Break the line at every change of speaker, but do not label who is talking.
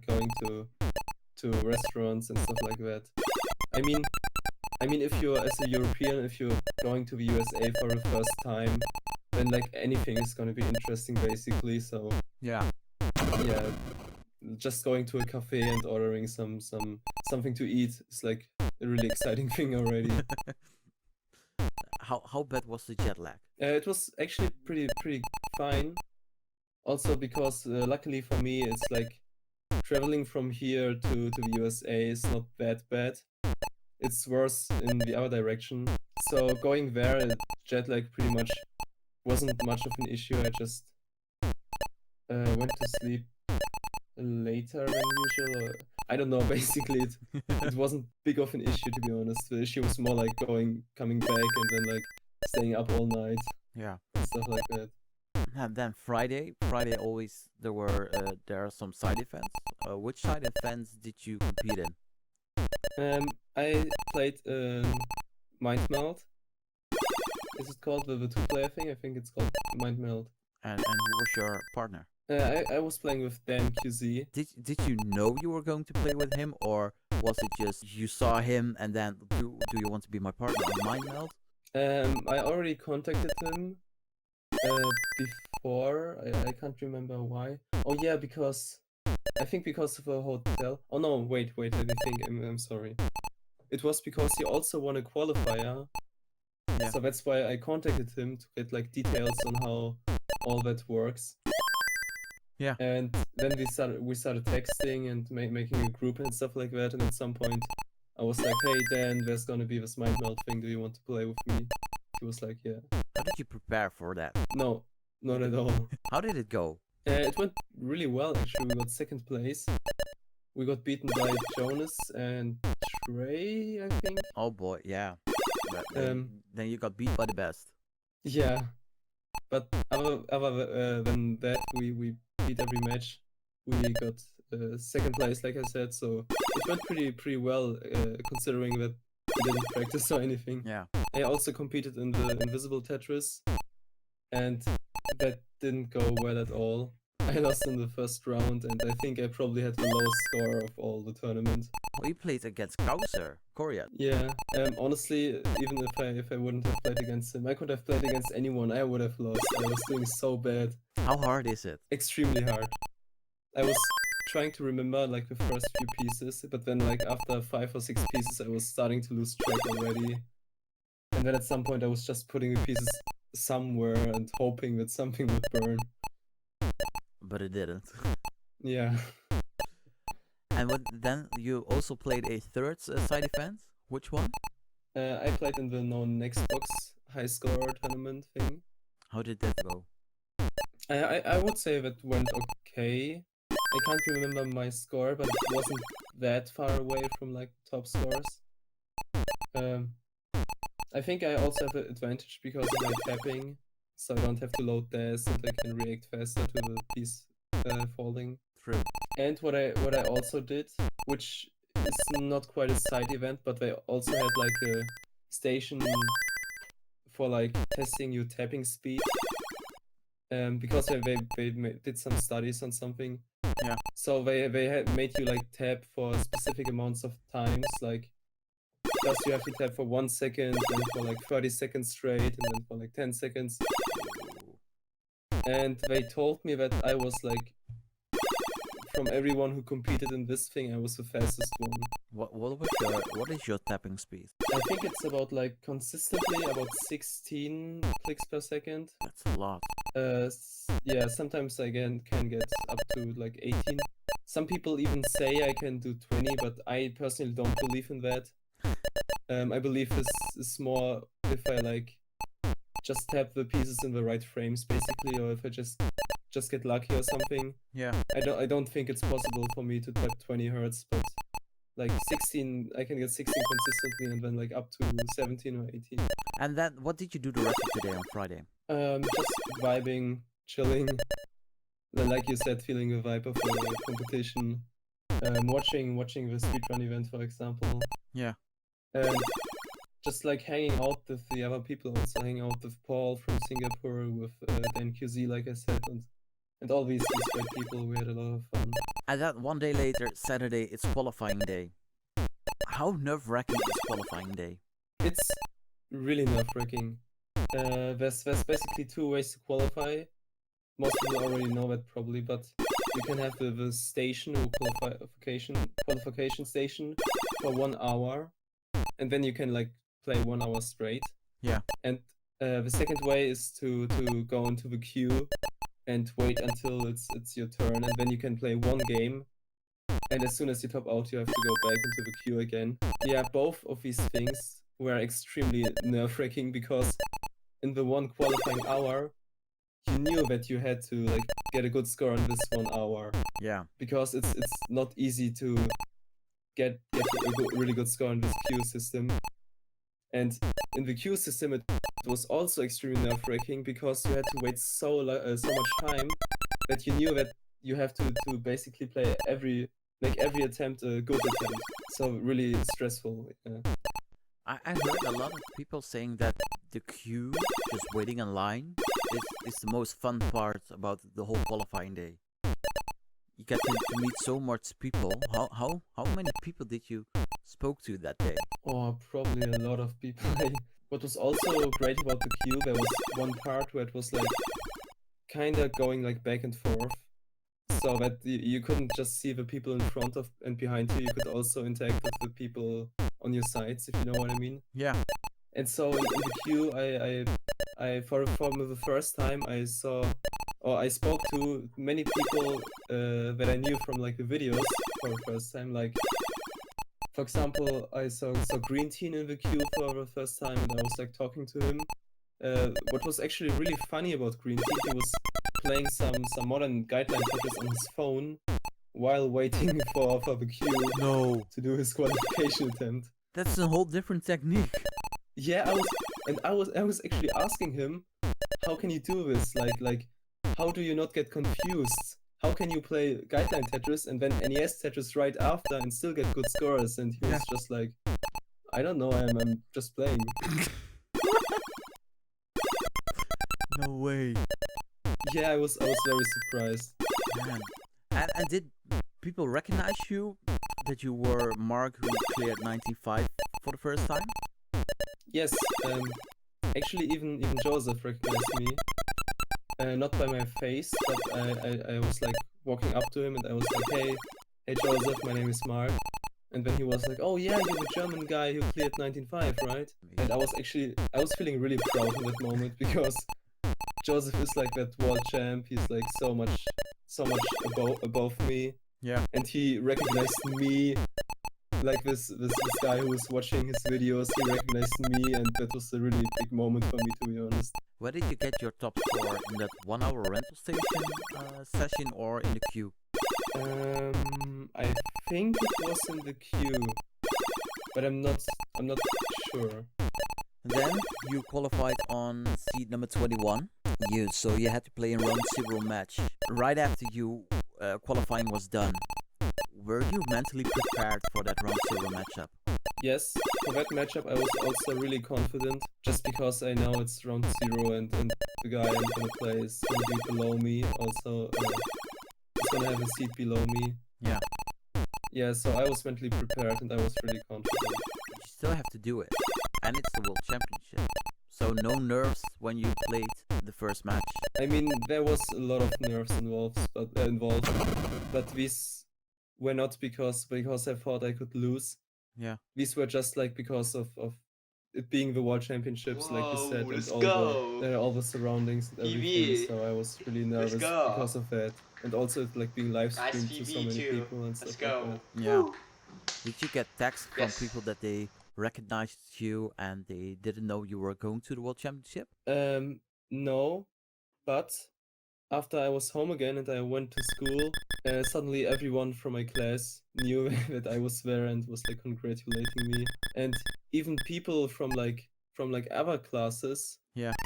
going to restaurants and stuff like that. I mean, if you're as a European, if you're going to the USA for the first time, then like anything is gonna be interesting basically. So
Yeah.
yeah, just going to a cafe and ordering something to eat is like a really exciting thing already.
How bad was the jet lag?
It was actually pretty fine. Also because luckily for me, it's like traveling from here to the USA is not that bad. It's worse in the other direction. So going there, jet lag pretty much wasn't much of an issue. I just went to sleep later than usual. Or, I don't know. Basically, it wasn't big of an issue, to be honest. The issue was more like coming back and then like staying up all night
Yeah.
and stuff like that.
And then Friday always there are some side events. Which side events did you compete in?
I played Mind Meld. Is it called the two-player thing? I think it's called Mind Meld.
And who was your partner?
I was playing with Dan QZ.
Did you know you were going to play with him, or was it just you saw him and then do you want to be my partner on Mind Meld?
I already contacted him before. I can't remember why. Oh yeah, because I think because of a hotel. Oh no, wait. Let me think. I'm sorry. It was because he also won a qualifier.
Yeah.
So that's why I contacted him to get like details on how all that works.
Yeah.
And then we started texting and making a group and stuff like that. And at some point, I was like, "Hey Dan, there's gonna be this Mind Meld thing. Do you want to play with me?" He was like, "Yeah."
How did you prepare for that?
No, not at all.
How did it go?
It went really well actually. We got second place. We got beaten by Jonas and Trey, I think.
Oh boy, yeah. But then you got beat by the best.
Yeah, but other than that, we beat every match. We got second place, like I said, so it went pretty well considering that we didn't practice or anything.
Yeah.
I also competed in the Invisible Tetris, and that didn't go well at all. I lost in the first round, and I think I probably had the lowest score of all the tournament.
We played against Korea.
Yeah, honestly, even if I wouldn't have played against him, I could have played against anyone, I would have lost. I was doing so bad.
How hard is it?
Extremely hard. I was trying to remember like the first few pieces, but then like after 5 or 6 pieces, I was starting to lose track already. And then at some point, I was just putting the pieces somewhere and hoping that something would burn.
But it didn't.
Yeah.
And then you also played a third side event? Which one?
I played in the known Xbox high score tournament thing.
How did that go?
I would say that went okay. I can't remember my score, but it wasn't that far away from like top scores. I think I also have an advantage because of my tapping, so I don't have to load dash and I can react faster to the piece falling.
True.
And what I also did, which is not quite a side event, but they also had like a station for like testing your tapping speed. Because they did some studies on something.
Yeah.
So they had made you like tap for specific amounts of times. Like first you have to tap for 1 second, then for like 30 seconds straight, and then for like 10 seconds. And they told me that I was like, from everyone who competed in this thing, I was the fastest one.
What is your tapping speed?
I think it's about like consistently about 16 clicks per second.
That's a lot.
Yeah, sometimes I can get up to like 18. Some people even say I can do 20, but I personally don't believe in that. I believe this is more if I like just tap the pieces in the right frames basically, or if I just get lucky or something.
Yeah.
I don't think it's possible for me to tap 20 hertz, but like 16, I can get 16 consistently, and then like up to 17 or 18.
And then what did you do the rest of the day on Friday?
Just vibing, chilling. Like you said, feeling the vibe of the competition. Watching the speedrun event, for example.
Yeah.
And just like hanging out with the other people, also hanging out with Paul from Singapore, with Dan QZ, like I said, and all these great people. We had a lot of fun.
And that one day later, Saturday, it's qualifying day. How nerve-wracking is qualifying day?
It's really nerve-wracking. There's basically two ways to qualify. Most people already know that probably, but you can have the station or qualification station for 1 hour, and then you can like play 1 hour straight.
Yeah.
And the second way is to go into the queue and wait until it's your turn, and then you can play one game. And as soon as you top out, you have to go back into the queue again. Yeah, both of these things were extremely nerve-wracking because in the one qualifying hour, you knew that you had to like get a good score in this 1 hour.
Yeah.
Because it's not easy to get a really good score in this queue system. And in the queue system, it was also extremely nerve-wracking because you had to wait so much time that you knew that you have to basically play every attempt a good attempt. So really stressful.
I heard a lot of people saying that the queue, just waiting in line, is the most fun part about the whole qualifying day. You get to meet so much people. How many people did you spoke to that day?
Oh, probably a lot of people. What was also great about the queue, there was one part where it was like kinda going like back and forth, so that you couldn't just see the people in front of and behind you. You could also interact with the people on your sides, if you know what I mean.
Yeah.
And so in the queue, I for the first time I saw, or I spoke to many people that I knew from like the videos for the first time. Like, for example, I saw Green Teen in the queue for the first time, and I was like talking to him. What was actually really funny about Green Teen, he was playing some modern guideline Tetris on his phone while waiting for the queue
No.
to do his qualification attempt.
That's a whole different technique.
Yeah, I was actually asking him, how can you do this? Like, how do you not get confused? How can you play guideline Tetris and then NES Tetris right after and still get good scores? And he was just like, I don't know, I'm just playing.
No way.
Yeah, I was very surprised.
Man. And did people recognize you? That you were Mark who cleared 19.5 for the first time?
Yes, actually even Joseph recognized me. Not by my face, but I was like walking up to him and I was like, hey Joseph, my name is Mark. And then he was like, oh yeah, you're the German guy who cleared 19.5, right? And I was feeling really proud in that moment because Joseph is like that world champ. He's like so much above me.
Yeah.
And he recognized me, like this guy who was watching his videos. He recognized me, and that was a really big moment for me, to be honest.
Where did you get your top score in that 1 hour rental station session or in the queue?
I think it was in the queue, but I'm not sure.
Then you qualified on seed number 21. So you had to play in round 0 match. Right after you qualifying was done, were you mentally prepared for that round 0 matchup?
Yes, for that matchup I was also really confident, just because I know it's round 0 and the guy I'm gonna play is gonna be below me, also is gonna have a seat below me.
Yeah.
Yeah, so I was mentally prepared and I was really confident.
You still have to do it, and it's the World Championship. So no nerves when you played the first match.
I mean, there was a lot of nerves involved, but these were not because I thought I could lose.
Yeah.
These were just like because of it being the World Championships, like you said,
Let's
and
go.
all the surroundings and everything.
PB.
So I was really nervous
go.
because of that, and also like being live
Nice
streamed to so
PB
many
too.
people and
Let's
stuff like
go.
that.
Yeah.
Woo.
Did you get texts from
Yes.
people that they recognized you and they didn't know you were going to the World Championship?
No, but after I was home again and I went to school, suddenly everyone from my class knew that I was there and was like congratulating me, and even people from like other classes
Yeah.